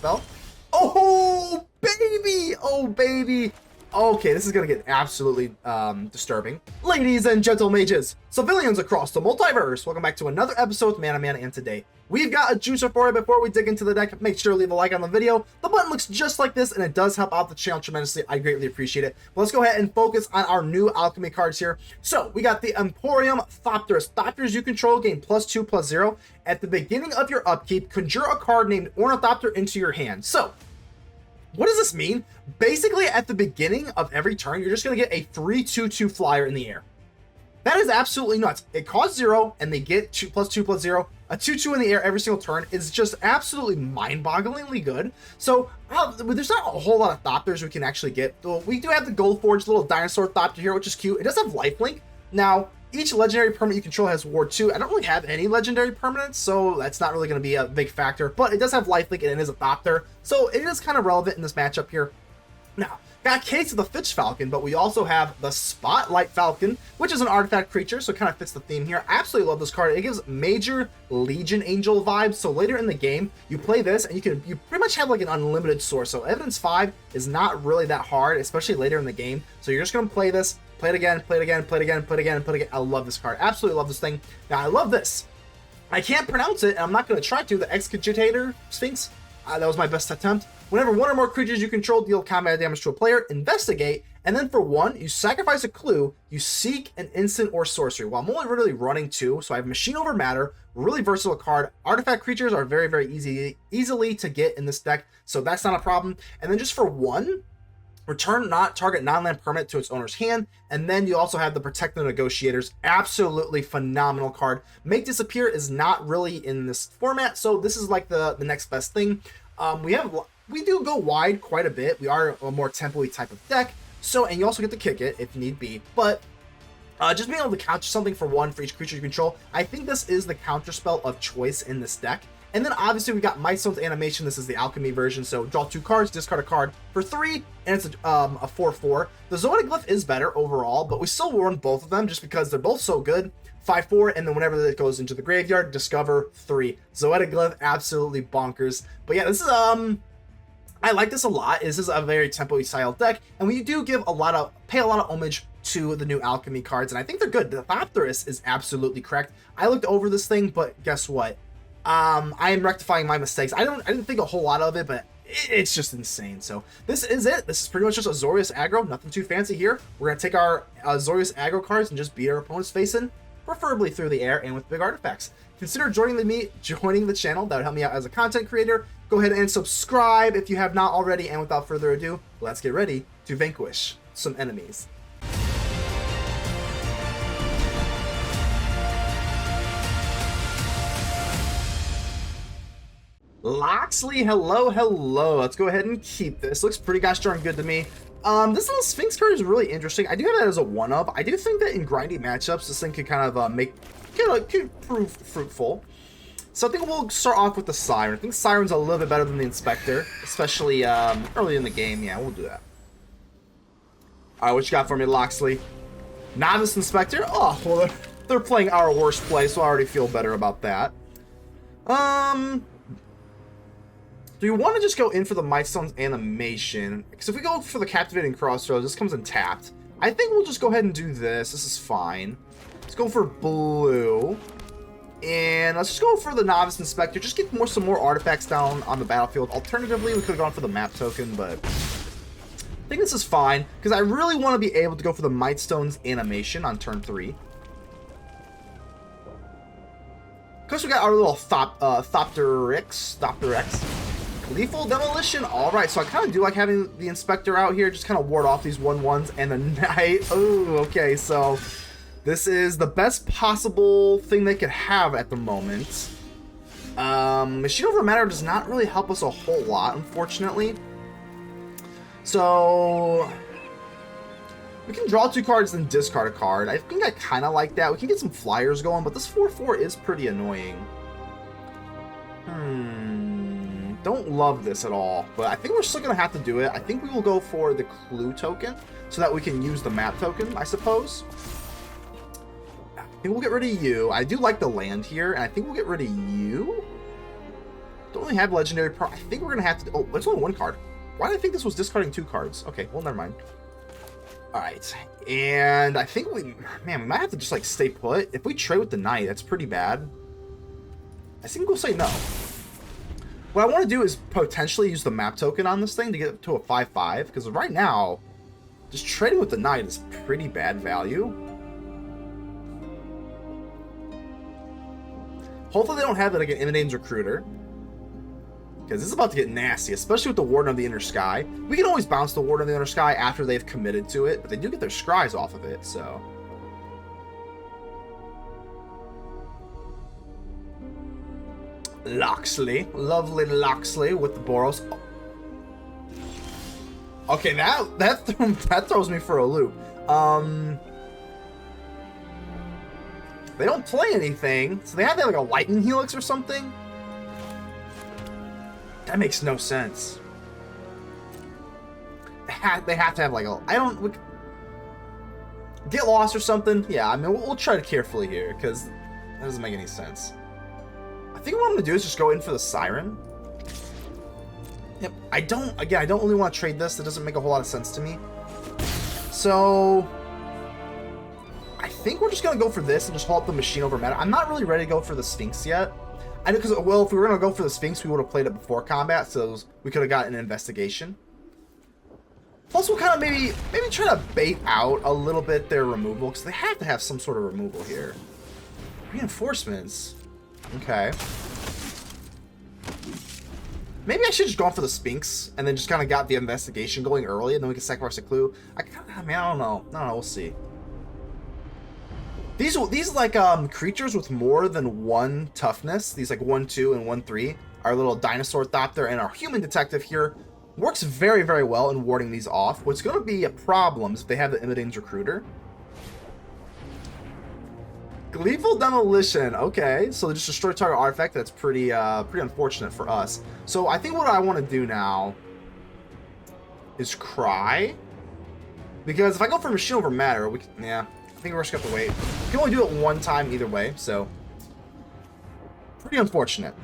spell. Oh, baby! Oh, baby! Okay, this is gonna get absolutely disturbing. Ladies and gentle mages, civilians across the multiverse, welcome back to another episode with Mana, and today we've got a juicer for you. Before we dig into the deck, make sure to leave a like on the video. The button looks just like this, and it does help out the channel tremendously. I greatly appreciate it. But let's go ahead and focus on our new alchemy cards here. So, we got the Emporium Thopterist. Thopters you control gain +2/+0. At the beginning of your upkeep, conjure a card named Ornithopter into your hand. So, what does this mean? Basically, at the beginning of every turn, you're just going to get a free 2/2 flyer in the air. That is absolutely nuts. It costs 0, and they get +2/+0. A 2/2 in the air every single turn is just absolutely mind-bogglingly good. So, there's not a whole lot of Thopters we can actually get. We do have the Gold-Forged little dinosaur Thopter here, which is cute. It does have lifelink. Now, each legendary permanent you control has Ward 2. I don't really have any legendary permanents, so that's not really going to be a big factor. But it does have lifelink, and it is a Thopter, so it is kind of relevant in this matchup here. Now, got Case of the Filched Falcon, but we also have the Spotlight Falcon, which is an artifact creature, so it kind of fits the theme here. I absolutely love this card. It gives major Legion Angel vibes. So later in the game, you play this, and you pretty much have like an unlimited source. So Evidence 5 is not really that hard, especially later in the game. So you're just going to play this. Play it again, play it again, play it again, play it again, play it again. I love this card. Absolutely love this thing. Now, I love this. I can't pronounce it, and I'm not going to try to. The Excogitator Sphinx. That was my best attempt. Whenever one or more creatures you control deal combat damage to a player, investigate, and then for 1, you sacrifice a clue, you seek an instant or sorcery. Well, I'm only really running 2, so I have Machine Over Matter, really versatile card. Artifact creatures are very, very easily to get in this deck, so that's not a problem. And then just for 1, return target non-land permanent to its owner's hand, and then you also have the Protect the Negotiators. Absolutely phenomenal card. Make Disappear is not really in this format, so this is like the next best thing. We do go wide quite a bit. We are a more tempo-y type of deck, so, and you also get to kick it if need be, but just being able to counter something for 1 for each creature you control, I think this is the counter spell of choice in this deck. And then obviously we got Mightstone's animation. This is the Alchemy version, so draw 2 cards, discard a card for 3, and it's a 4/4. The Zoetic Glyph is better overall, but we still run both of them just because they're both so good. 5/4, and then whenever it goes into the graveyard, discover 3. Zoetic Glyph, absolutely bonkers. But yeah, this is I like this a lot. This is a very tempo-y style deck, and we do pay a lot of homage to the new Alchemy cards, and I think they're good. The Thopterist is absolutely correct. I looked over this thing, but guess what? I am rectifying my mistakes. I didn't think a whole lot of it, but it's just insane. So this is it. This is pretty much just Azorius aggro. Nothing too fancy here. We're gonna take our Azorius aggro cards and just beat our opponent's face in, preferably through the air and with big artifacts. Consider joining the channel. That would help me out as a content creator. Go ahead and subscribe if you have not already. And without further ado, let's get ready to vanquish some enemies. Loxley, hello. Let's go ahead and keep this. Looks pretty gosh darn good to me. This little Sphinx card is really interesting. I do have that as a 1-up. I do think that in grindy matchups, this thing could kind of could prove fruitful. So I think we'll start off with the Siren. I think Siren's a little bit better than the Inspector, especially early in the game. Yeah, we'll do that. All right, what you got for me, Loxley? Novice Inspector? Oh, well, they're playing our worst play, so I already feel better about that. Do you want to just go in for the Mightstone's animation? Because if we go for the Captivating Crossroads, this comes in tapped. I think we'll just go ahead and do this. This is fine. Let's go for blue. And let's just go for the Novice Inspector. Just get some more artifacts down on the battlefield. Alternatively, we could have gone for the map token, but I think this is fine. Because I really want to be able to go for the Mightstone's animation on turn 3. Because we got our little Thopteryx. Lethal Demolition. Alright, so I kind of do like having the Inspector out here. Just kind of ward off these 1/1s and the Knight. Oh, okay, so this is the best possible thing they could have at the moment. Machine Over Matter does not really help us a whole lot, unfortunately. So we can draw 2 cards and discard a card. I think I kind of like that. We can get some flyers going, but this 4/4 is pretty annoying. Don't love this at all, but I think we're still going to have to do it. I think we will go for the clue token so that we can use the map token, I suppose. I think we'll get rid of you. I do like the land here, and I think we'll get rid of you. Don't really have legendary pro. I think we're gonna have to. Oh, it's only one card. Why did I think this was discarding 2 cards? Okay, well, never mind. All right, and I think we might have to just like stay put. If we trade with the knight, that's pretty bad. I think we'll say no. What I want to do is potentially use the map token on this thing to get to a 5/5, because right now, just trading with the knight is pretty bad value. Hopefully they don't have like an Immodane's Recruiter, because this is about to get nasty, especially with the Warden of the Inner Sky. We can always bounce the Warden of the Inner Sky after they've committed to it, but they do get their scries off of it, so. Loxley, lovely Loxley with the Boros. Okay, that throws me for a loop. They don't play anything, so they have to have like a Lightning Helix or something. That makes no sense. They have to have like a, get lost or something. Yeah, I mean we'll try to carefully here because that doesn't make any sense. I think what I'm gonna do is just go in for the Siren. Yep. I don't really want to trade this. That doesn't make a whole lot of sense to me. So I think we're just gonna go for this and just hold up the machine over mana. I'm not really ready to go for the Sphinx yet. I know, because, well, if we were gonna go for the Sphinx, we would have played it before combat, so we could have gotten an investigation. Plus, we'll kind of maybe try to bait out a little bit their removal, because they have to have some sort of removal here. Reinforcements. Okay. Maybe I should just go for the Sphinx and then just kind of got the investigation going early, and then we can sacrifice a clue. I don't know. We'll see. These like creatures with more than 1 toughness, these like 1, 2, and 1, 3, our little dinosaur Thopter and our human detective here works very, very well in warding these off. What's going to be a problem is if they have the Immodane's Recruiter. Gleeful Demolition. Okay, so they just destroy target artifact. That's pretty unfortunate for us. So I think what I want to do now is cry, because if I go for Machine over Matter, I think we're just gonna have to wait. We can only do it 1 time either way, so pretty unfortunate.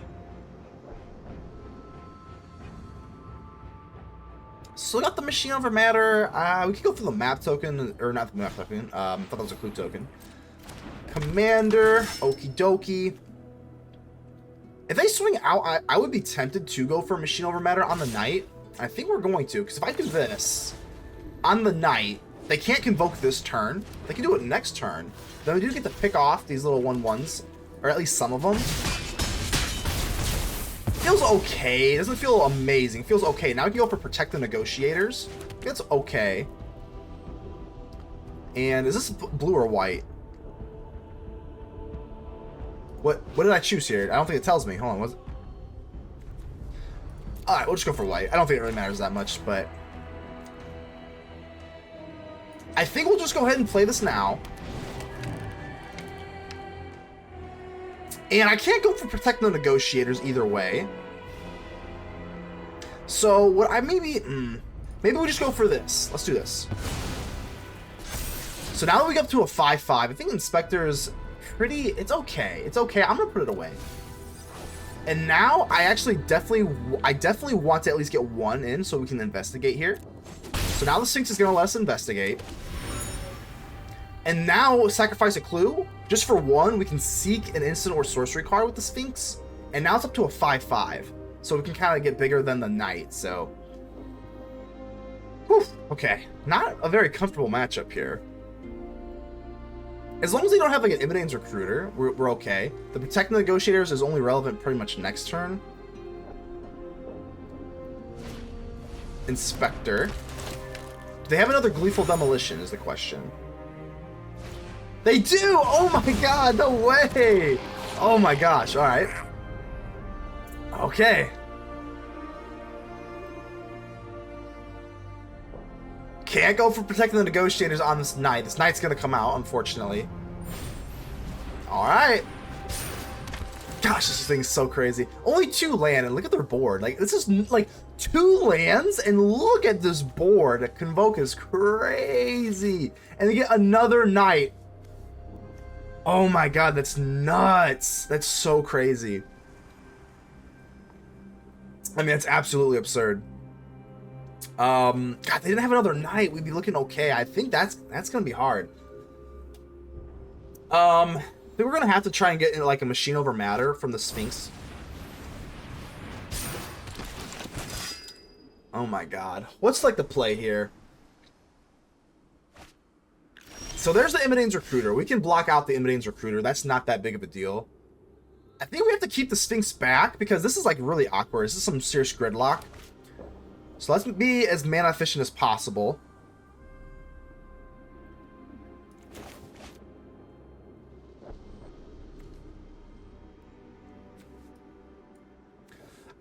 So we got the Machine over Matter. We could go for the map token, or not the map token. I thought that was a clue token. Commander, okie dokie. If they swing out, I would be tempted to go for Machine over Matter on the Knight. I think we're going to, because if I do this on the Knight, they can't convoke this turn. They can do it next turn. Then we do get to pick off these little 1/1s, or at least some of them. Feels okay. It doesn't feel amazing. Feels okay. Now we can go for Protect the Negotiators. That's okay. And is this blue or white? What did I choose here? I don't think it tells me. Hold on. Alright, we'll just go for white. I don't think it really matters that much, but I think we'll just go ahead and play this now. And I can't go for Protect the Negotiators either way. So what I maybe we just go for this. Let's do this. So now that we get up to a 5/5, I think Inspector is pretty. It's okay. It's okay. I'm gonna put it away. And now I definitely want to at least get 1 in so we can investigate here. So now the Sphinx is gonna let us investigate. And now sacrifice a clue. Just for 1, we can seek an instant or sorcery card with the Sphinx. And now it's up to a 5/5. So we can kind of get bigger than the Knight. So, whew, okay. Not a very comfortable matchup here. As long as they don't have like an Immodane's Recruiter, we're okay. The Protect the Negotiators is only relevant pretty much next turn. Inspector. Do they have another Gleeful Demolition is the question. They do! Oh my god, no way! Oh my gosh, alright. Okay. Can't go for Protecting the Negotiators on this Knight. This Knight's gonna come out, unfortunately. Alright. Gosh, this thing's so crazy. Only 2 land, and look at their board. Like, this is like 2 lands, and look at this board. Convoke is crazy. And they get another Knight. Oh my god, that's nuts. That's so crazy. I mean, it's absolutely absurd. God, they didn't have another knight. We'd be looking okay. I think that's gonna be hard. I think we're gonna have to try and get like a machine over matter from the Sphinx. Oh my god. What's like the play here? So there's the Immodane's Recruiter. We can block out the Immodane's Recruiter. That's not that big of a deal. I think we have to keep the Sphinx back because this is like really awkward. This is some serious gridlock. So let's be as mana efficient as possible.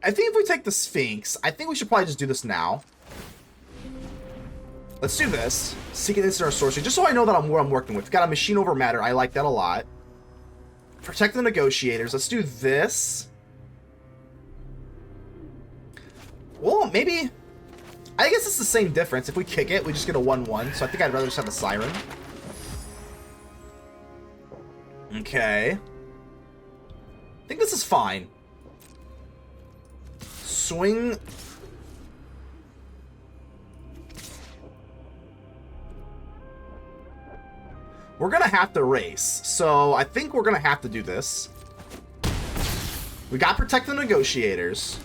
I think if we take the Sphinx, I think we should probably just do this now. Let's do this. Seek an instant or sorcery, just so I know that I'm where I'm working with. We've got a machine over matter. I like that a lot. Protect the Negotiators. Let's do this. Well, maybe... I guess it's the same difference. If we kick it, we just get a 1-1. So I think I'd rather just have a Siren. Okay. I think this is fine. Swing... We're gonna have to race, so I think we're gonna have to do this. We got Protect the Negotiators.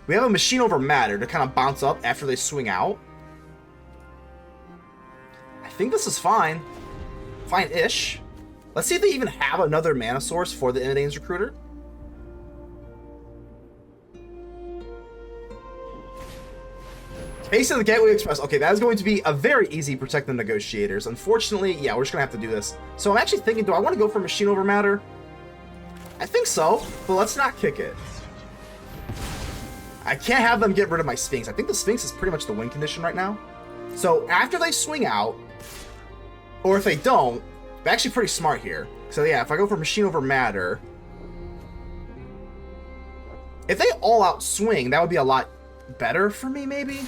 We have a machine over matter to kind of bounce up after they swing out. I think this is fine. Fine-ish. Let's see if they even have another mana source for the Immodane's Recruiter. Base of the Gateway Express. Okay, that is going to be a very easy Protect the Negotiators. Unfortunately, yeah, we're just going to have to do this. So I'm actually thinking, do I want to go for Machine over Matter? I think so, but let's not kick it. I can't have them get rid of my Sphinx. I think the Sphinx is pretty much the win condition right now. So after they swing out, or if they don't, they're actually pretty smart here. So yeah, if I go for Machine over Matter, if they all out swing, that would be a lot better for me, maybe.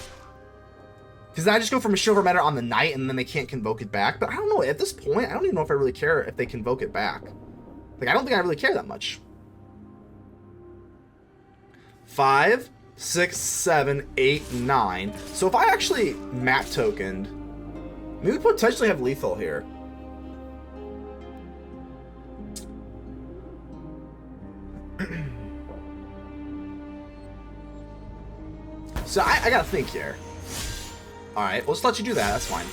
Because then I just go for Machine over Matter on the night, and then they can't convoke it back. But I don't know, at this point, I don't even know if I really care if they convoke it back. Like, I don't think I really care that much. 5, 6, 7, 8, 9. So if I actually map tokened, maybe we potentially have lethal here. So I gotta think here. All right, let's let you do that. That's fine.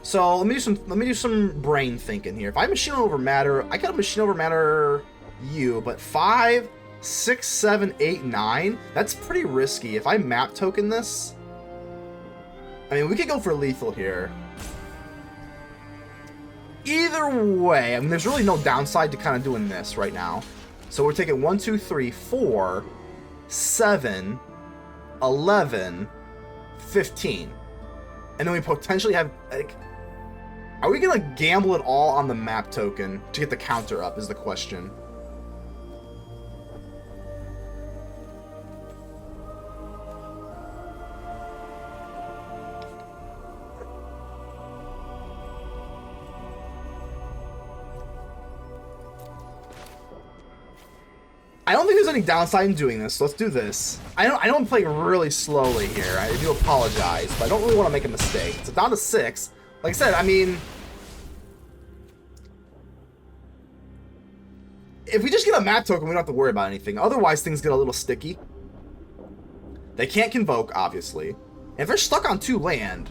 So let me do some brain thinking here. If I machine over matter, I got a machine over matter you, but 5, 6, 7, 8, 9. That's pretty risky. If I map token this, I mean, we could go for lethal here. Either way, I mean, there's really no downside to kind of doing this right now. So we're taking 1, 2, 3, 4, 7, 11, 15. And then we potentially have, like, are we going to gamble it all on the map token to get the counter up is the question. I don't think there's any downside in doing this, so let's do this. I don't play really slowly here. I do apologize, but I don't really want to make a mistake. So down to 6. Like I said, I mean, if we just get a map token, we don't have to worry about anything. Otherwise, things get a little sticky. They can't convoke, obviously. And if they're stuck on 2 land...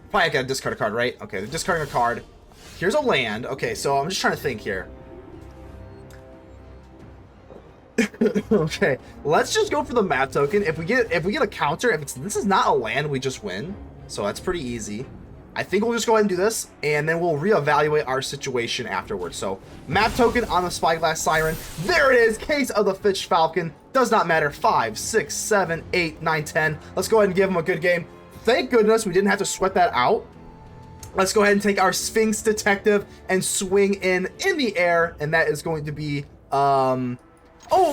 Probably I gotta discard a card, right? Okay, they're discarding a card. Here's a land. Okay, so I'm just trying to think here. Okay, let's just go for the map token. If we get a counter, if this is not a land, we just win. So that's pretty easy. I think we'll just go ahead and do this, and then we'll reevaluate our situation afterwards. So map token on the Spyglass Siren. There it is. Case of the Filched Falcon. Does not matter. 5, 6, 7, 8, 9, 10. Let's go ahead and give him a good game. Thank goodness we didn't have to sweat that out. Let's go ahead and take our Sphinx Detective and swing in the air, and that is going to be, oh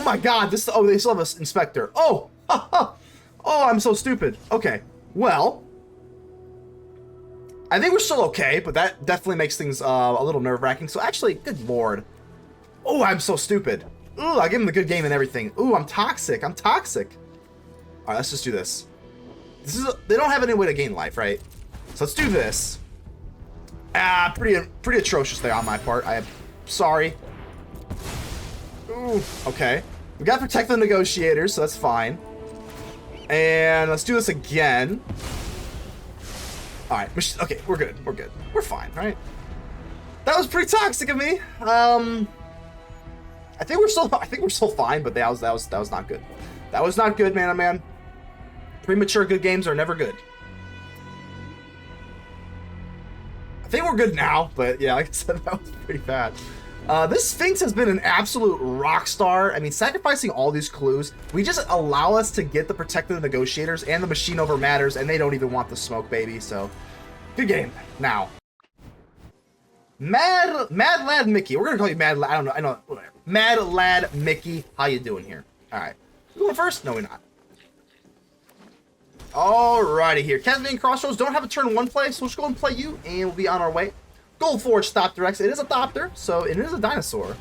my god, they still have an Inspector. Oh, oh, I'm so stupid. Okay, well, I think we're still okay, but that definitely makes things a little nerve-wracking. So actually, good lord. Oh, I'm so stupid. Ooh, I give him the good game and everything. Ooh, I'm toxic. I'm toxic. All right, let's just do this. They don't have any way to gain life, right? So let's do this. Pretty atrocious there on my part. I am sorry. Ooh, okay. We got to protect the negotiators, so that's fine. And let's do this again. All right, okay, we're good. We're good. We're fine, right? That was pretty toxic of me. I think we're still fine, but that was not good. That was not good, man. Oh man. Premature good games are never good. I think we're good now, but yeah, like I said, that was pretty bad. This Sphinx has been an absolute rock star. I mean, sacrificing all these clues, we just allow us to get the Protect the Negotiators and the Machine over Matters, and they don't even want the smoke, baby. So, good game. Now, Mad Lad Mickey. We're gonna call you Mad Lad. I know. Whatever. Mad Lad Mickey. How you doing here? All right. You going first? No, we're not. Alrighty here. Captivating Crossroads don't have a turn 1 play, so we'll just go and play you, and we'll be on our way. Gold-Forged Thopteryx. It is a Thopter, so it is a dinosaur.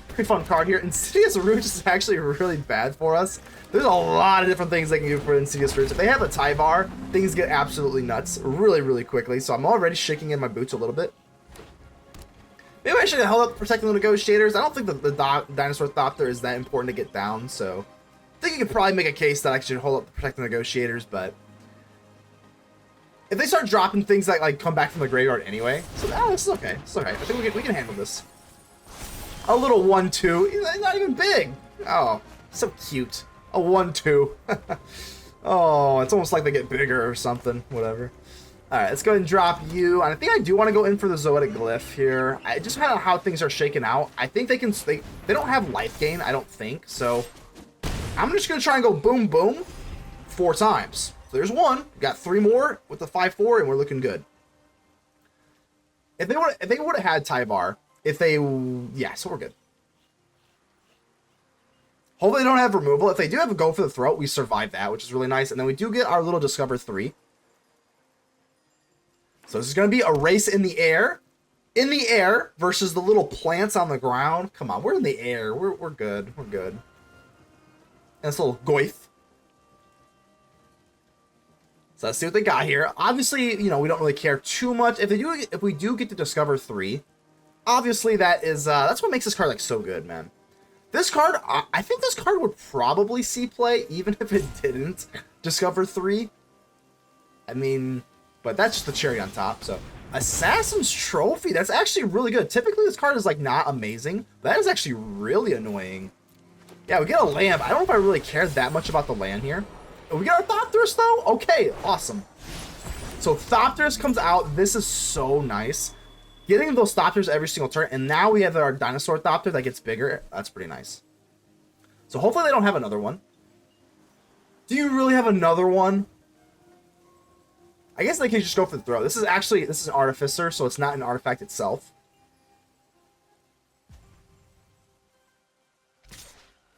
Pretty fun card here. Insidious Roots is actually really bad for us. There's a lot of different things they can do for Insidious Roots. If they have a Tyvar, things get absolutely nuts really, really quickly. So I'm already shaking in my boots a little bit. Maybe I should have held up Protecting the Negotiators. I don't think the Dinosaur Thopter is that important to get down, so I think you could probably make a case that I should hold up Protect the Negotiators, but if they start dropping things that like come back from the graveyard anyway, so this is okay. It's okay. I think we can handle this. A little 1/2, not even big. Oh, so cute. A 1/2. Oh, it's almost like they get bigger or something. Whatever. All right, let's go ahead and drop you. And I think I do want to go in for the Zoetic Glyph here. I just kind of how things are shaking out. I think they can. They don't have life gain. I don't think so. I'm just gonna try and go boom boom 4 times. So there's 1. We got 3 more with the 5/4, and we're looking good. If they would have had Tyvar, so we're good. Hopefully they don't have removal. If they do have a go for the throat, we survive that, which is really nice. And then we do get our little Discover 3. So this is going to be a race in the air. In the air versus the little plants on the ground. Come on, we're in the air. We're good. We're good. And this little Goyf. So let's see what they got here. Obviously, you know, we don't really care too much. If we do get to Discover 3, obviously that is that's what makes this card like so good, man. This card, I think this card would probably see play even if it didn't Discover 3. I mean, but that's just the cherry on top. So Assassin's Trophy, that's actually really good. Typically this card is like not amazing, but that is actually really annoying. Yeah, we get a land. I don't know if I really care that much about the land here. We got our Thopters though? Okay, awesome. So Thopters comes out. This is so nice. Getting those Thopters every single turn, and now we have our Dinosaur Thopter that gets bigger. That's pretty nice. So hopefully they don't have another one. Do you really have another one? I guess they can just go for the throw. This is an Artificer, so it's not an artifact itself.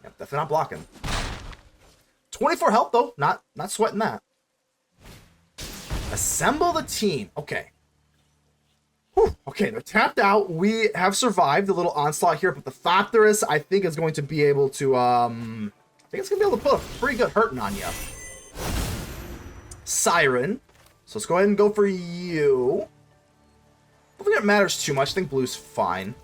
Yep, definitely not blocking. 24 health though, not sweating that. Assemble the team. Okay. Whew. Okay, they're tapped out. We have survived the little onslaught here, but the Thopterist I think is going to be able to I think it's gonna be able to put a pretty good hurting on you. Siren. So let's go ahead and go for you. I don't think it matters too much. I think blue's fine.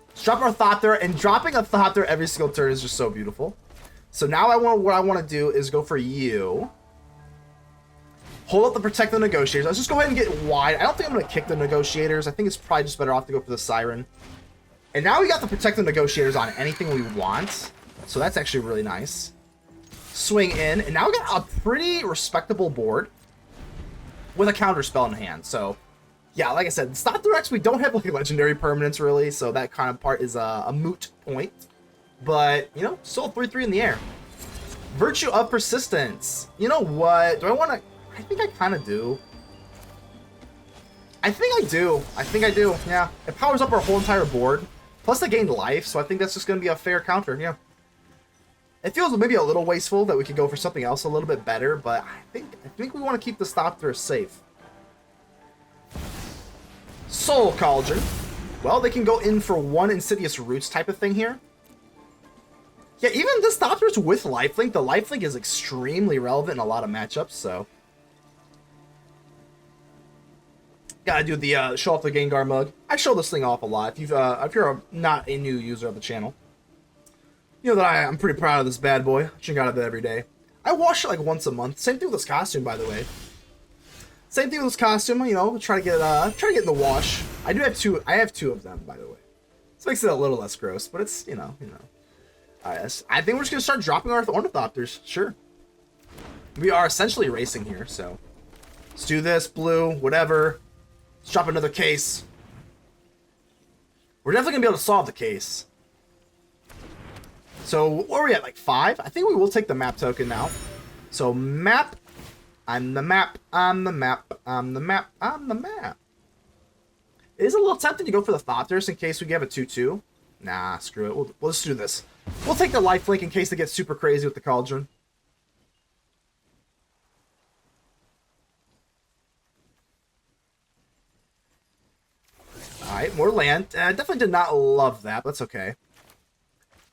Let's drop our Thopter, and dropping a Thopter every single turn is just so beautiful. So now what I want to do is go for you. Hold up the Protect the Negotiators. Let's just go ahead and get wide. I don't think I'm going to kick the Negotiators. I think it's probably just better off to go for the Siren. And now we got the Protect the Negotiators on anything we want. So that's actually really nice. Swing in. And now we got a pretty respectable board with a counter spell in hand. So yeah, like I said, Thopteryx, we don't have like legendary permanents really. So that kind of part is a moot point. But, you know, still 3/3 in the air. Virtue of Persistence. You know what? Do I want to... I think I kind of do. I think I do. Yeah. It powers up our whole entire board. Plus they gained life, so I think that's just going to be a fair counter. Yeah. It feels maybe a little wasteful that we could go for something else a little bit better, but I think we want to keep the Thopter safe. Soul Cauldron. Well, they can go in for one Insidious Roots type of thing here. Yeah, even this Thopters with lifelink, the lifelink is extremely relevant in a lot of matchups, so. Gotta do the show off the Gengar mug. I show this thing off a lot. If you're not a new user of the channel, you know that I'm pretty proud of this bad boy. I drink out of it every day. I wash it like once a month. Same thing with this costume, by the way. Same thing with this costume. You know, try to get in the wash. I have two of them, by the way. This makes it a little less gross, but it's you know. I think we're just gonna start dropping our Ornithopters. Sure. We are essentially racing here, so let's do this. Blue, whatever. Let's drop another case. We're definitely gonna be able to solve the case. So where are we at? Like 5? I think we will take the map token now. So map. I'm the map. I'm the map. I'm the map. I'm the map. It is a little tempting to go for the Thopters in case we have a 2-2. Nah, screw it. We'll just do this. We'll take the lifelink in case they get super crazy with the Cauldron. Alright, more land. Definitely did not love that, but that's okay.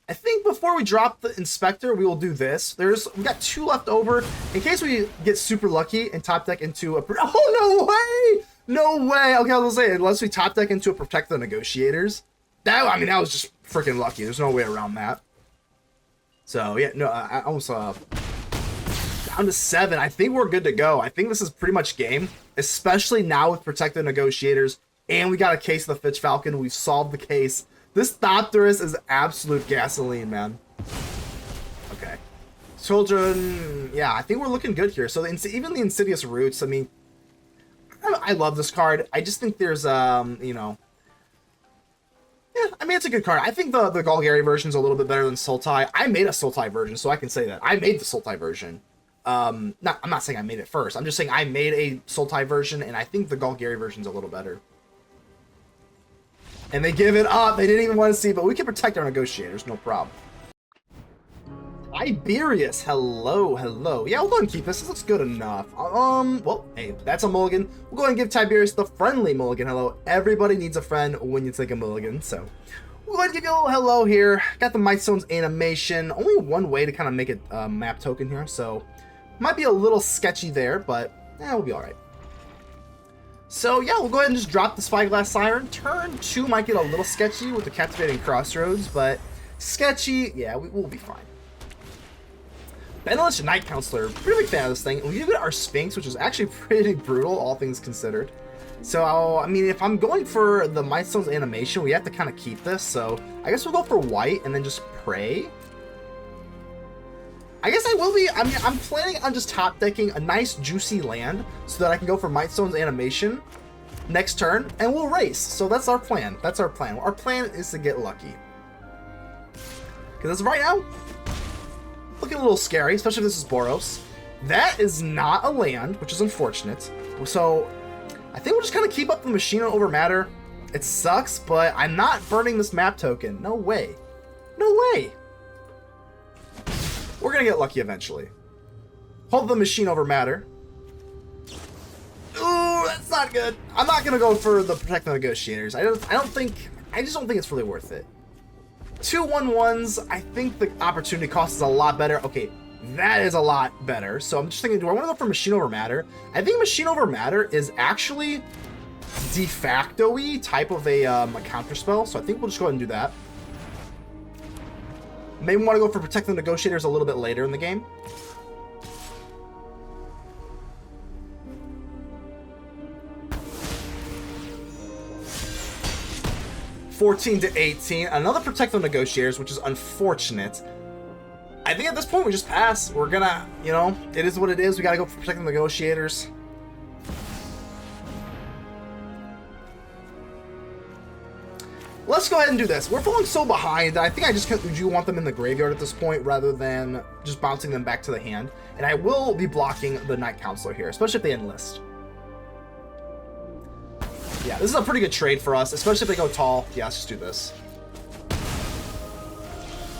I think before we drop the Inspector, we will do this. We got 2 left over in case we get super lucky and top deck into a... Oh, no way! No way! Okay, I was gonna say, unless we top deck into a Protect the Negotiators. That was just freaking lucky. There's no way around that. So, yeah, no, I almost... down to 7. I think we're good to go. I think this is pretty much game. Especially now with Protect the Negotiators. And we got a case of the Filched Falcon. We've solved the case. This Thopterist is absolute gasoline, man. Okay. Children... Yeah, I think we're looking good here. So, even the Insidious Roots, I mean... I love this card. I just think there's, you know... Yeah, I mean, it's a good card. I think the Golgari version is a little bit better than Sultai. I made a Sultai version, so I can say that. I made the Sultai version. I'm not saying I made it first. I'm just saying I made a Sultai version, and I think the Golgari version is a little better. And they give it up. They didn't even want to see, but we can protect our Negotiators, no problem. Tiberius, hello, hello. Yeah, we'll go ahead and keep this. This looks good enough. Well, hey, that's a mulligan. We'll go ahead and give Tiberius the friendly mulligan hello. Everybody needs a friend when you take a mulligan, so we'll go ahead and give you a little hello here. Got the Mightstone's animation. Only one way to kind of make it a map token here, so might be a little sketchy there, but we'll be all right. So yeah, we'll go ahead and just drop the Spyglass Siren. Turn 2 might get a little sketchy with the Captivating Crossroads, but sketchy, yeah, we'll be fine. Benevolent Night Counselor, pretty big fan of this thing. We do get our Sphinx, which is actually pretty brutal, all things considered. So, I mean, if I'm going for the Mightstone's animation, we have to kind of keep this. So, I guess we'll go for white and then just pray. I guess I will be, I mean, I'm planning on just top decking a nice juicy land so that I can go for Mightstone's animation next turn and we'll race. So that's our plan. That's our plan. Our plan is to get lucky. Because as of right now, looking a little scary, especially if this is Boros. That is not a land, which is unfortunate. So I think we'll just kind of keep up the machine over matter. It sucks, but I'm not burning this map token. No way. No way. We're going to get lucky eventually. Hold the machine over matter. Ooh, that's not good. I'm not going to go for the Protect the Negotiators. I just don't think it's really worth it. 2/1/1s, I think the opportunity cost is a lot better. Okay, that is a lot better. So I'm just thinking, do I want to go for Machine Over Matter? I think Machine Over Matter is actually de facto-y type of a counter spell. So I think we'll just go ahead and do that. Maybe want to go for Protect the Negotiators a little bit later in the game. $14-18. Another Protect the Negotiators, which is unfortunate. I think at this point we just pass. We're gonna, you know, it is what it is. We gotta go for Protect the Negotiators. Let's go ahead and do this. We're falling so behind that I think I just do want them in the graveyard at this point rather than just bouncing them back to the hand. And I will be blocking the Night Counselor here, especially if they enlist. Yeah, this is a pretty good trade for us, especially if they go tall. Yeah, let's just do this.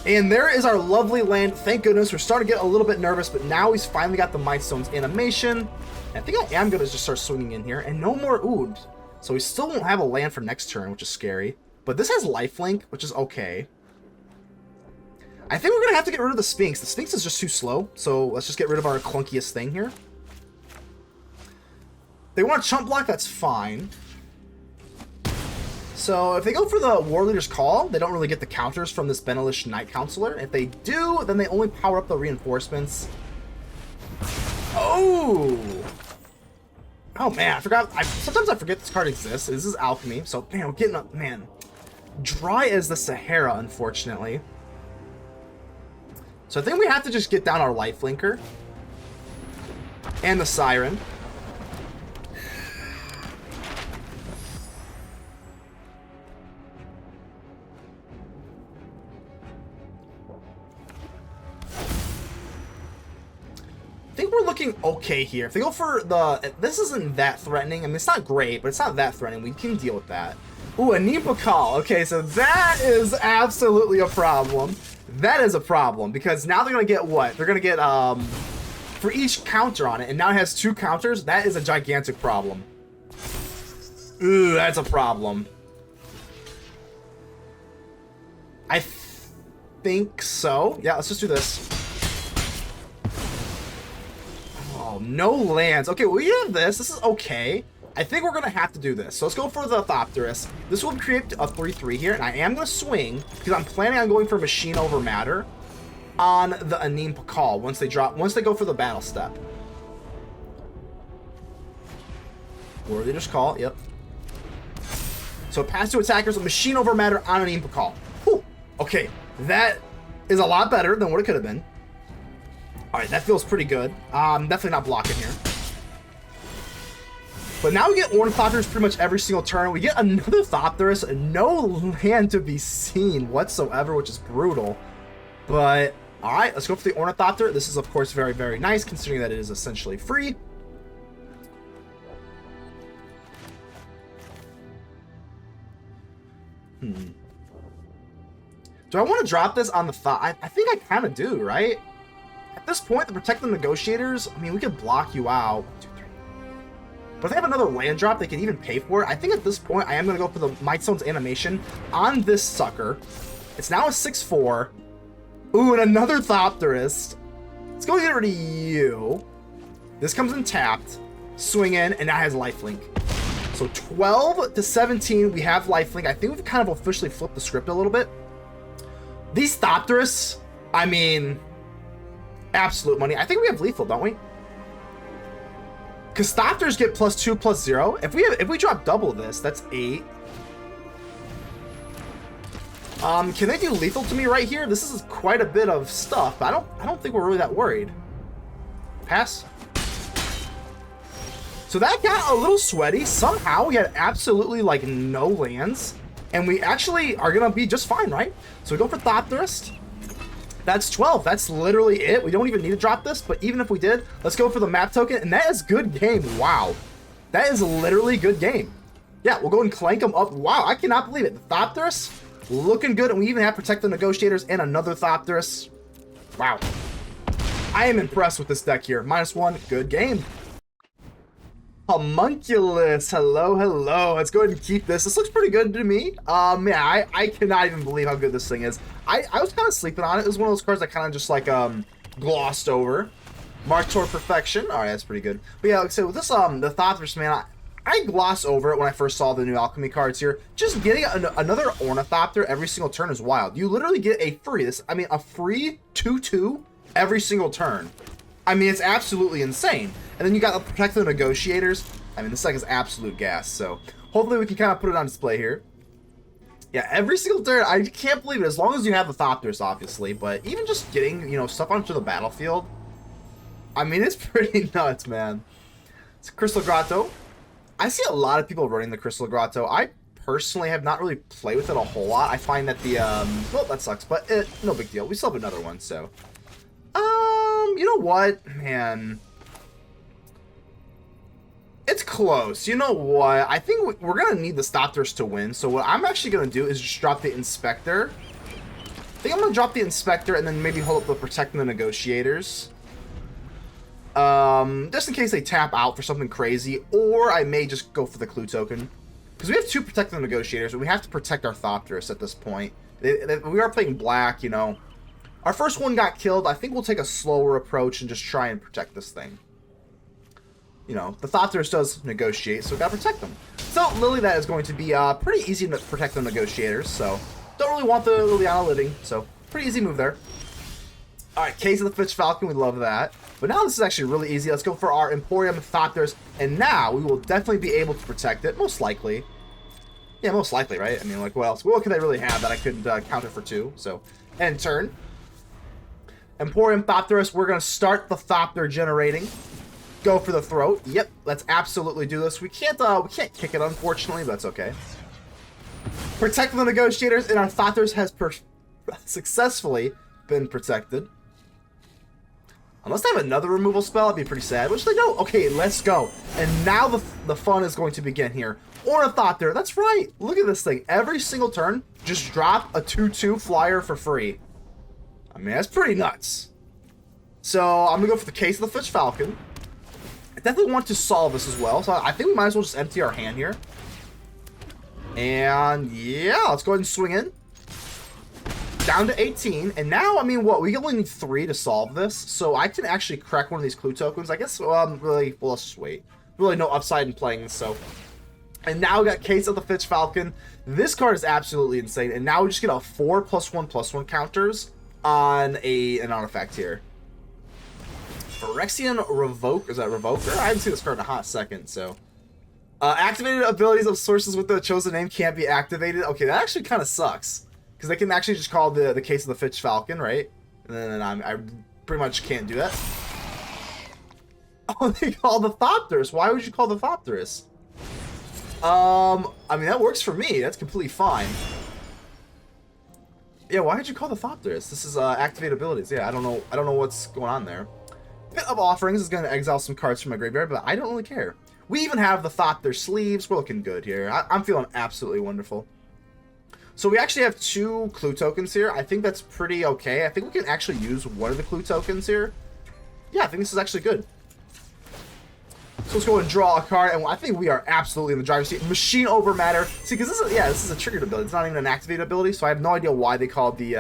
And there is our lovely land. Thank goodness. We're starting to get a little bit nervous, but now he's finally got the Mightstone's animation. And I think I am going to just start swinging in here. And no more... Ooh, So we still won't have a land for next turn, which is scary. But this has lifelink, which is okay. I think we're going to have to get rid of the Sphinx. The Sphinx is just too slow, so let's just get rid of our clunkiest thing here. They want to chump block, that's fine. So if they go for the War Leader's Call, they don't really get the counters from this Benelish Knight Counselor. If they do, then they only power up the reinforcements. Oh! Oh man, I forgot. Sometimes I forget this card exists. This is Alchemy, so man, we're getting up. Man, dry as the Sahara, unfortunately. So I think we have to just get down our lifelinker and the Siren. I think we're looking okay here. If they go for the... This isn't that threatening. I mean, it's not great, but it's not that threatening. We can deal with that. Ooh, a Nimpa Call. Okay, so that is absolutely a problem. That is a problem, because now they're going to get what? They're going to get, for each counter on it, and now it has 2 counters. That is a gigantic problem. Ooh, that's a problem. I think so. Yeah, let's just do this. Oh, no lands. Okay, well, we have this. This is okay. I think we're going to have to do this. So let's go for the Thopterist. This will create a 3/3 here, and I am going to swing because I'm planning on going for Machine over Matter on the Anim Pakal once they go for the battle step. War Leader's Call, yep. So pass to attackers, Machine over Matter on Anim Pakal. Whew. Okay, that is a lot better than what it could have been. All right, that feels pretty good. Definitely not blocking here. But now we get Ornithopters pretty much every single turn. We get another Thopterist, no land to be seen whatsoever, which is brutal. But, all right, let's go for the Ornithopter. This is, of course, very, very nice, considering that it is essentially free. Do I want to drop this on the I think I kind of do, right? At this point, the Protect the Negotiators, I mean, we could block you out. 1, 2, 3. But if they have another land drop, they can even pay for it. I think at this point, I am going to go for the A-Mightstone's animation on this sucker. It's now a 6/4. Ooh, and another Thopterist. Let's go get rid of you. This comes in tapped. Swing in, and now has lifelink. So 12 to 17, we have lifelink. I think we've kind of officially flipped the script a little bit. These Thopterists, I mean... absolute money. I think we have lethal, don't we? Because Thopters get +2/+0. If we drop double this, that's 8. Can they do lethal to me right here? This is quite a bit of stuff, but I don't think we're really that worried. Pass. So that got a little sweaty. Somehow we had absolutely like no lands, and we actually are gonna be just fine, right? So we go for Thopterist. That's 12. That's literally it. We don't even need to drop this, but even if we did, let's go for the map token, and that is good game. Wow. That is literally good game. Yeah, we'll go and clank them up. Wow, I cannot believe it. The Thopters looking good, and we even have Protect the Negotiators and another Thopterist. Wow. I am impressed with this deck here. -1, good game. Homunculus, hello, hello. Let's go ahead and keep this. This looks pretty good to me. Yeah, I cannot even believe how good this thing is. I was kind of sleeping on it. It was one of those cards I kind of just like glossed over. March toward perfection. All right, that's pretty good. But yeah, like I said, with this the Thopters, man, I glossed over it when I first saw the new Alchemy cards here. Just getting another Ornithopter every single turn is wild. You literally get a free a free 2/2 every single turn. I mean, it's absolutely insane. And then you got the Protect the Negotiators. I mean, this deck is absolute gas. So hopefully we can kind of put it on display here. Yeah, every single turn, I can't believe it. As long as you have the Thopters, obviously. But even just getting, you know, stuff onto the battlefield. I mean, it's pretty nuts, man. It's Crystal Grotto. I see a lot of people running the Crystal Grotto. I personally have not really played with it a whole lot. I find that the, well, that sucks. But no big deal. We still have another one, so. You know what, man? It's close. You know what? I think we're going to need the Thopters to win. So what I'm actually going to do is just drop the Inspector. I think I'm going to drop the Inspector and then maybe hold up the Protect the Negotiators. Just in case they tap out for something crazy. Or I may just go for the Clue token. Because we have 2 Protect the Negotiators, but we have to protect our Thopters at this point. We are playing black, you know. Our first one got killed. I think we'll take a slower approach and just try and protect this thing. You know, the Thopters does negotiate, so we gotta protect them. So, Lily, that is going to be pretty easy to protect the Negotiators, so don't really want the Liliana living, so pretty easy move there. Alright, Case of the Filched Falcon, we love that. But now this is actually really easy. Let's go for our Emporium Thopterist, and now we will definitely be able to protect it, most likely. Yeah, most likely, right? I mean, like, what else? What could I really have that I could counter for 2? So, end turn. Emporium Thopterist, we're going to start the Thopter generating. Go for the throat. Yep, let's absolutely do this. We can't kick it, unfortunately, but that's okay. Protect the Negotiators, and our Thopters has successfully been protected. Unless they have another removal spell, I'd be pretty sad, which they don't. Okay, let's go. And now the fun is going to begin here. Ornithopter, that's right. Look at this thing. Every single turn, just drop a 2/2 flyer for free. I mean, that's pretty nuts. So, I'm going to go for the Case of the Filched Falcon. I definitely want to solve this as well, so I think we might as well just empty our hand here. And, yeah, let's go ahead and swing in. Down to 18, and now, I mean, what? We only need 3 to solve this, so I can actually crack one of these clue tokens. I guess, really, well, let's just wait. Really no upside in playing this, so. And now we got Case of the Filched Falcon. This card is absolutely insane, and now we just get a 4+1/+1 counters on an artifact here. Phyrexian Revoke, is that Revoker? I haven't seen this card in a hot second, so. Activated abilities of sources with the chosen name can't be activated. Okay, that actually kind of sucks. Because they can actually just call the Case of the Filched Falcon, right? And then I pretty much can't do that. Oh, they call the Thopters. Why would you call the Thopterist? I mean, that works for me. That's completely fine. Yeah, why did you call the Thopterist? This is activate abilities. Yeah, I don't know what's going on there. Pit of Offerings is going to exile some cards from my graveyard, but I don't really care. We even have the Thopter sleeves. We're looking good here. I'm feeling absolutely wonderful. So we actually have 2 clue tokens here. I think that's pretty okay. I think we can actually use one of the clue tokens here. Yeah, I think this is actually good. So let's go and draw a card, and I think we are absolutely in the driver's seat. Machine Over Matter. See, because this is a triggered ability. It's not even an activated ability, so I have no idea why they called the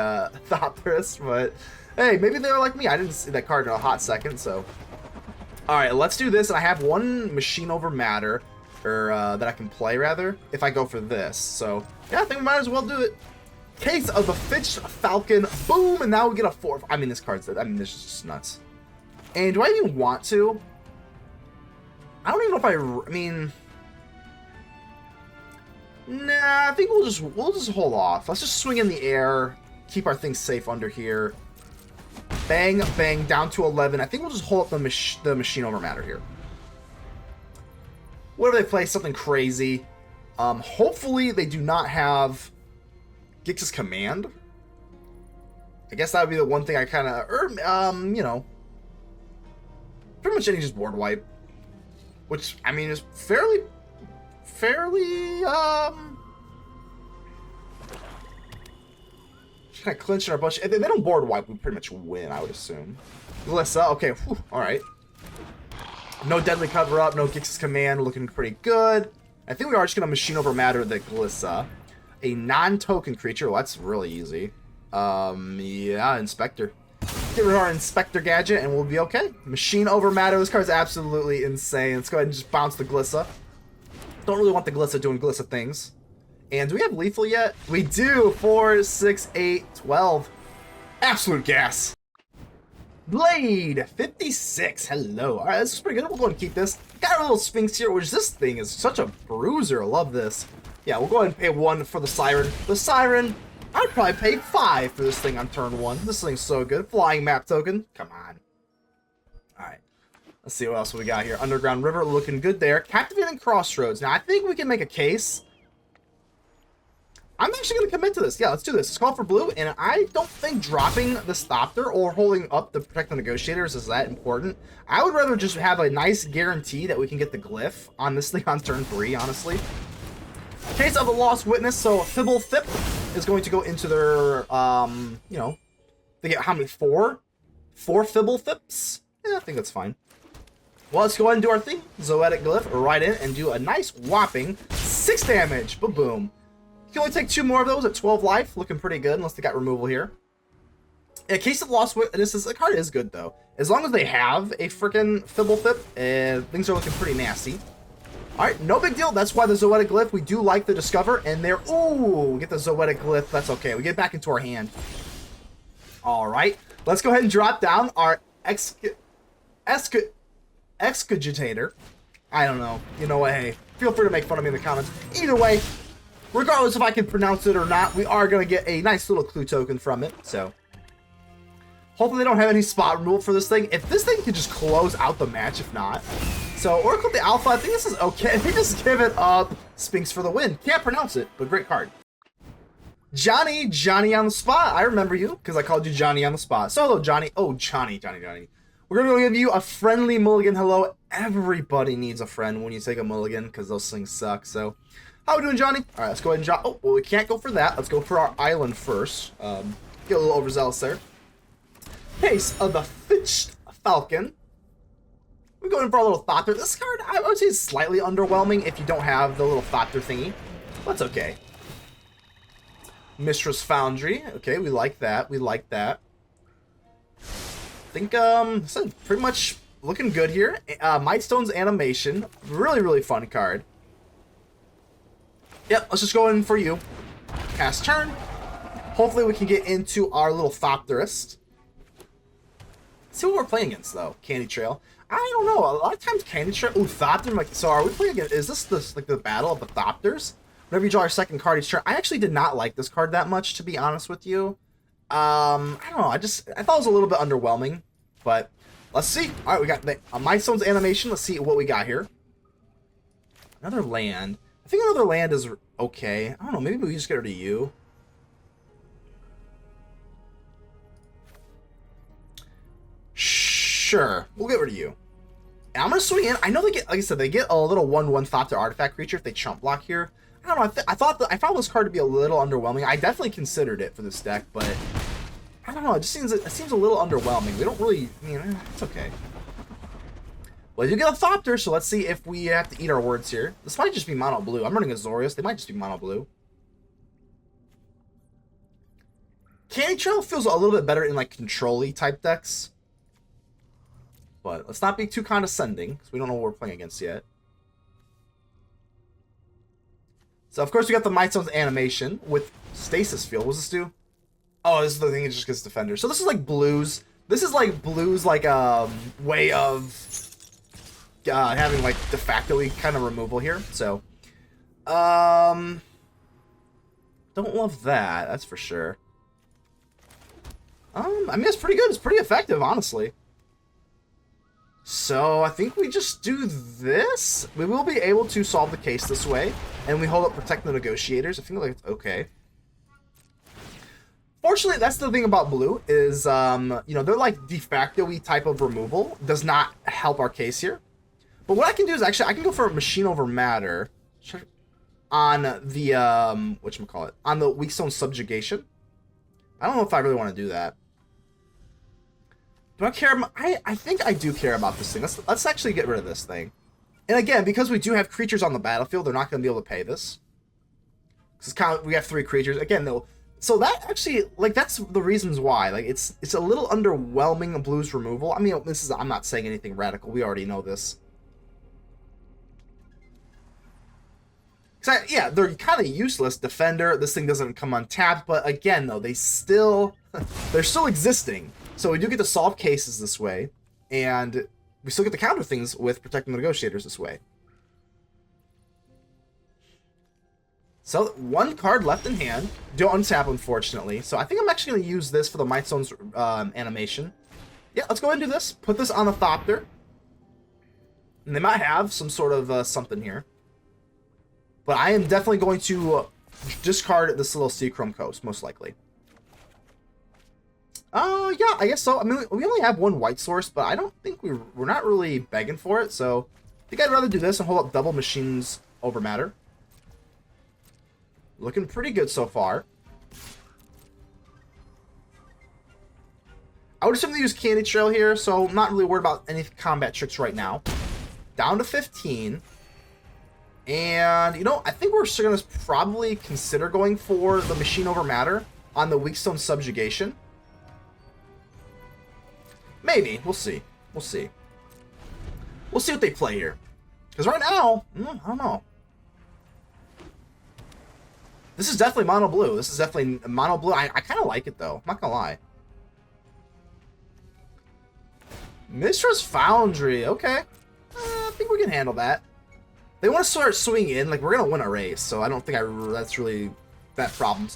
Thopterist, but hey, maybe they were like me. I didn't see that card in a hot second, so. Alright, let's do this, and I have 1 Machine Over Matter, or that I can play, rather, if I go for this. So, yeah, I think we might as well do it. Case of the Filched Falcon. Boom, and now we get a 4. I mean, this card's, I mean, this is just nuts. And do I even want to? I don't even know if I mean... Nah, I think we'll just hold off. Let's just swing in the air, keep our things safe under here. Bang, bang, down to 11. I think we'll just hold up the Machine Over Matter here. What if they play something crazy? Hopefully they do not have Gix's Command. I guess that would be the one thing I kind of, you know, pretty much any just board wipe, which I mean is fairly, just kind of clinching our bunch. If they don't board wipe, we pretty much win, I would assume. Glissa, okay, whew, all right. No Deadly Cover Up, no Gix's Command, looking pretty good. I think we are just going to Machine Over Matter the Glissa. A non-token creature, well, that's really easy. Yeah, Inspector. Get rid of our Inspector gadget and we'll be okay. Machine Over Matter, this card's absolutely insane. Let's go ahead and just bounce the Glissa. Don't really want the Glissa doing Glissa things. And do we have Lethal yet? We do! 4, 6, 8, 12. Absolute gas. Blade 56. Hello. All right, this is pretty good. We'll go ahead and keep this. Got our little Sphinx here, which this thing is such a bruiser. I love this. Yeah, we'll go ahead and pay 1 for the Siren. The Siren, I'd probably pay 5 for this thing on turn 1. This thing's so good. Flying map token. Come on. All right. Let's see what else we got here. Underground River looking good there. Captivating Crossroads. Now, I think we can make a case. I'm actually going to commit to this. Yeah, let's do this. Let's call for blue, and I don't think dropping the Thopter or holding up the Protect the Negotiators is that important. I would rather just have a nice guarantee that we can get the Glyph on this thing on turn 3, honestly. Case of the Lost Witness, so Fibble Thip is going to go into their, you know, they get how many? 4? 4 Fibble Thips? Yeah, I think that's fine. Well, let's go ahead and do our thing. Zoetic Glyph right in and do a nice whopping 6 damage. Boom. You can only take 2 more of those at 12 life. Looking pretty good, unless they got removal here. In case of Lost Witnesses, the card is good, though. As long as they have a freaking Fibblethip, things are looking pretty nasty. Alright, no big deal. That's why the Zoetic Glyph, we do like the Discover, and there. Ooh, we get the Zoetic Glyph. That's okay. We get it back into our hand. Alright, let's go ahead and drop down our Excogitator. I don't know. You know what? Hey, feel free to make fun of me in the comments. Either way, regardless if I can pronounce it or not, we are going to get a nice little clue token from it. So, hopefully they don't have any spot removal for this thing. If this thing can just close out the match, if not. So, Oracle the Alpha, I think this is okay. They just give it up. Sphinx for the win. Can't pronounce it, but great card. Johnny on the spot. I remember you because I called you Johnny on the spot. So, hello, Johnny. Oh, Johnny. We're going to give you a friendly mulligan. Hello. Everybody needs a friend when you take a mulligan because those things suck. So, how we doing, Johnny? All right, let's go ahead and drop. Oh, well, we can't go for that. Let's go for our island first. Get a little overzealous there. Case of the Filched Falcon. We're going for a little Thopter. This card, I would say, is slightly underwhelming if you don't have the little Thopter thingy. That's okay. Mistress Foundry. Okay, we like that. I think, so pretty much looking good here. A-Mightstone's animation. Really fun card. Yep, let's just go in for you. Pass turn. Hopefully we can get into our little Thopterist. See what we're playing against, though. Candy Trail. I don't know. A lot of times Candy Trail... Ooh, Thopter. Like, so are we playing against... Is this like the battle of the Thopters? Whenever you draw your second card each turn. I actually did not like this card that much, to be honest with you. I don't know. I thought it was a little bit underwhelming. But let's see. All right, we got the A-Mightstone's animation. Let's see what we got here. Another land. I think another land is okay. I don't know. Maybe we just get rid of you. Sure. We'll get rid of you. And I'm going to swing in. I know they get, like I said, they get a little 1/1 Thopter artifact creature if they chump block here. I don't know. I found this card to be a little underwhelming. I definitely considered it for this deck, but I don't know. It seems a little underwhelming. We don't really. I mean, it's okay. Well, you get a Thopter, so let's see if we have to eat our words here. This might just be mono blue. I'm running Azorius. They might just be mono blue. Candy Trail feels a little bit better in like control-y type decks. But let's not be too condescending, because we don't know what we're playing against yet. So, of course, we got the A-Mightstone's animation with Stasis Field. What does this do? Oh, this is the thing that just gets Defender. So this is like Blue's. This is like Blue's, like, way of having, like, de facto-y kind of removal here. So, don't love that, that's for sure. I mean, it's pretty good. It's pretty effective, honestly. So, I think we just do this. We will be able to solve the case this way. And we hold up Protect the Negotiators. I feel like it's okay. Fortunately, that's the thing about blue is, you know, they're like de facto-y type of removal. Does not help our case here. But what I can do is actually, I can go for a Machine Over Matter on the, whatchamacallit, on the Weakstone Subjugation. I don't know if I really want to do that. Do I care? I think I do care about this thing. Let's actually get rid of this thing. And again, because we do have creatures on the battlefield, they're not going to be able to pay this. Because we have 3 creatures. Again, though, so that actually, like, that's the reasons why. Like, it's a little underwhelming, Blue's removal. I mean, I'm not saying anything radical. We already know this. Yeah, they're kind of useless. Defender, this thing doesn't come untapped. But again, though, they're still existing. So we do get to solve cases this way, and we still get to counter things with Protecting the Negotiators this way. So, 1 card left in hand. Don't untap, unfortunately. So I think I'm actually going to use this for the A-Mightstone's animation. Yeah, let's go ahead and do this. Put this on the Thopter. And they might have some sort of something here. But I am definitely going to discard this little Seachrome Coast, most likely. Yeah, I guess so. I mean, we only have 1 white source, but I don't think we're not really begging for it. So I think I'd rather do this and hold up double Machines Over Matter. Looking pretty good so far. I would assume they use Candy Trail here, so I'm not really worried about any combat tricks right now. Down to 15. And, you know, I think we're going to probably consider going for the Machine Over Matter on the Weakstone Subjugation. Maybe. We'll see. We'll see. We'll see what they play here. Because right now, I don't know. This is definitely mono blue. This is definitely mono blue. I kind of like it, though. I'm not going to lie. Mistress Foundry. Okay. I think we can handle that. They want to start swinging in. Like, we're going to win a race. So I don't think that's really that problem.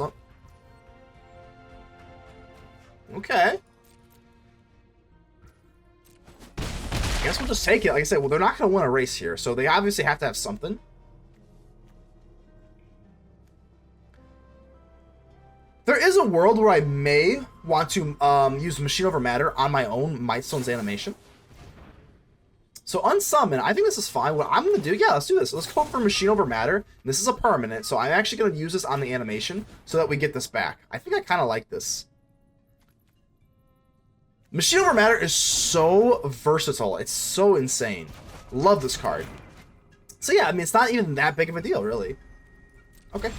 Okay. I guess we'll just take it. Like I said, well, they're not going to win a race here. So they obviously have to have something. There is a world where I may want to use Machine Over Matter on my own Mightstone's animation. So unsummon, I think this is fine. What I'm going to do, yeah, let's do this. Let's go for Machine Over Matter. This is a permanent, so I'm actually going to use this on the animation so that we get this back. I think I kind of like this. Machine Over Matter is so versatile. It's so insane. Love this card. So yeah, I mean, it's not even that big of a deal, really. Okay.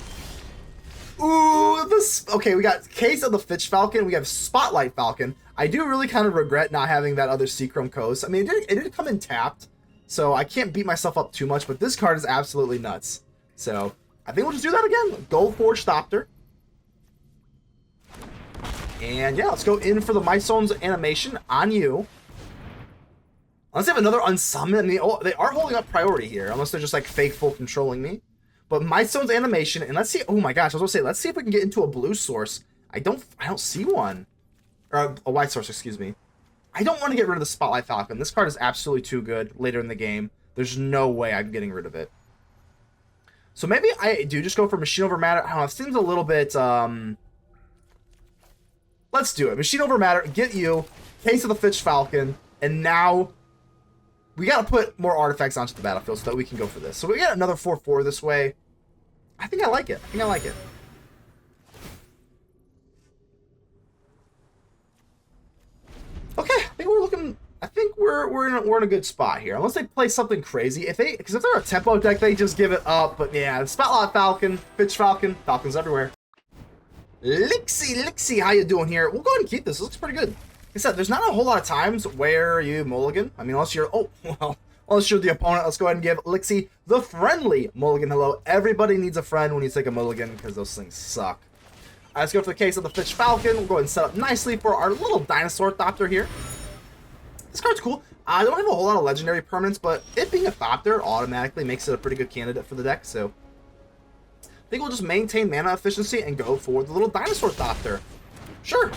Ooh, this... Okay, we got Case of the Filched Falcon. We have Spotlight Falcon. I do really kind of regret not having that other Seachrome Coast. I mean, it did come in tapped, so I can't beat myself up too much, but this card is absolutely nuts. So, I think we'll just do that again. Gold-Forged Thopter. And yeah, let's go in for the Mightstone's animation on you. Unless they have another unsummon. I mean, they are holding up priority here, unless they're just like fake full controlling me. But Mightstone's animation, and let's see. Oh my gosh, I was gonna say, let's see if we can get into a blue source. I don't see one, or a white source, excuse me. I don't want to get rid of the Spotlight Falcon. This card is absolutely too good later in the game. There's no way I'm getting rid of it. So maybe I do just go for Machine Over Matter. I don't know. It seems a little bit. Let's do it. Machine Over Matter. Get you. Case of the Filched Falcon, and now we got to put more artifacts onto the battlefield so that we can go for this. So we got another 4/4 this way. I think I like it. I think I like it. Okay, I think we're looking. I think we're in a good spot here. Unless they play something crazy. Because if they're a tempo deck, they just give it up. But yeah, Spotlight Falcon, Filched Falcon, Falcons everywhere. Lixie, how you doing here? We'll go ahead and keep this. It looks pretty good. Like I said, there's not a whole lot of times where you mulligan. I mean, unless you're, unless you're the opponent. Let's go ahead and give Lixie the friendly mulligan hello. Everybody needs a friend when you take a mulligan because those things suck. All right, let's go for the Case of the Filched Falcon. We'll go ahead and set up nicely for our little dinosaur Thopter here. This card's cool. I don't have a whole lot of legendary permanents, but it being a Thopter automatically makes it a pretty good candidate for the deck, so I think we'll just maintain mana efficiency and go for the little dinosaur Thopter. Sure.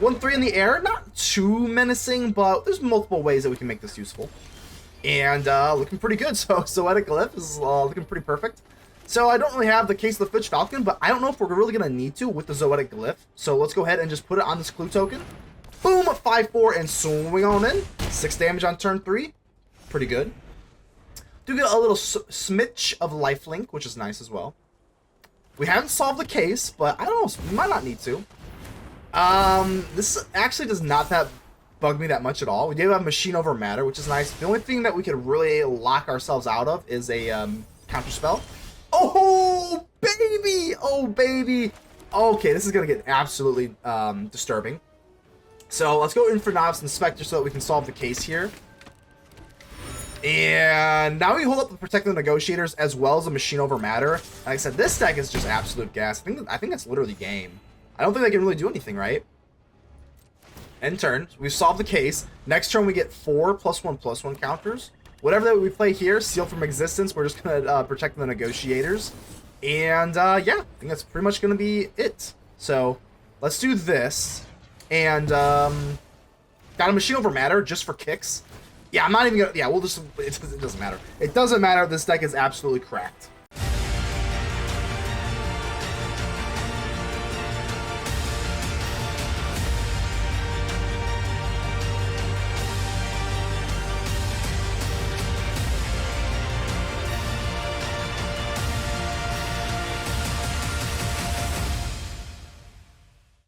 1/3 in the air, not too menacing, but there's multiple ways that we can make this useful. And looking pretty good. So Zoetic Glyph is looking pretty perfect. So I don't really have the Case of the Filched Falcon, but I don't know if we're really going to need to with the Zoetic Glyph. So let's go ahead and just put it on this clue token. Boom, 5/4 and swing on in. 6 damage on turn 3. Pretty good. Do get a little smidge of lifelink, which is nice as well. We haven't solved the case, but I don't know, we might not need to. This actually does not bug me that much at all. We do have Machine Over Matter, which is nice. The only thing that we could really lock ourselves out of is a counter spell. Oh, baby! Oh, baby! Okay, this is going to get absolutely disturbing. So let's go in for Novice Inspector so that we can solve the case here. And now we hold up the Protect the Negotiators as well as the Machine Over Matter. Like I said, this deck is just absolute gas. I think that's literally game. I don't think they can really do anything, right? End turn. We've solved the case. Next turn we get 4 +1/+1 counters. Whatever that we play here, Seal from Existence, we're just going to Protect the Negotiators. And yeah, I think that's pretty much going to be it. So let's do this. And got a Machine Over Matter just for kicks. Yeah, I'm not even gonna. Yeah, we'll just. It doesn't matter. It doesn't matter. This deck is absolutely cracked.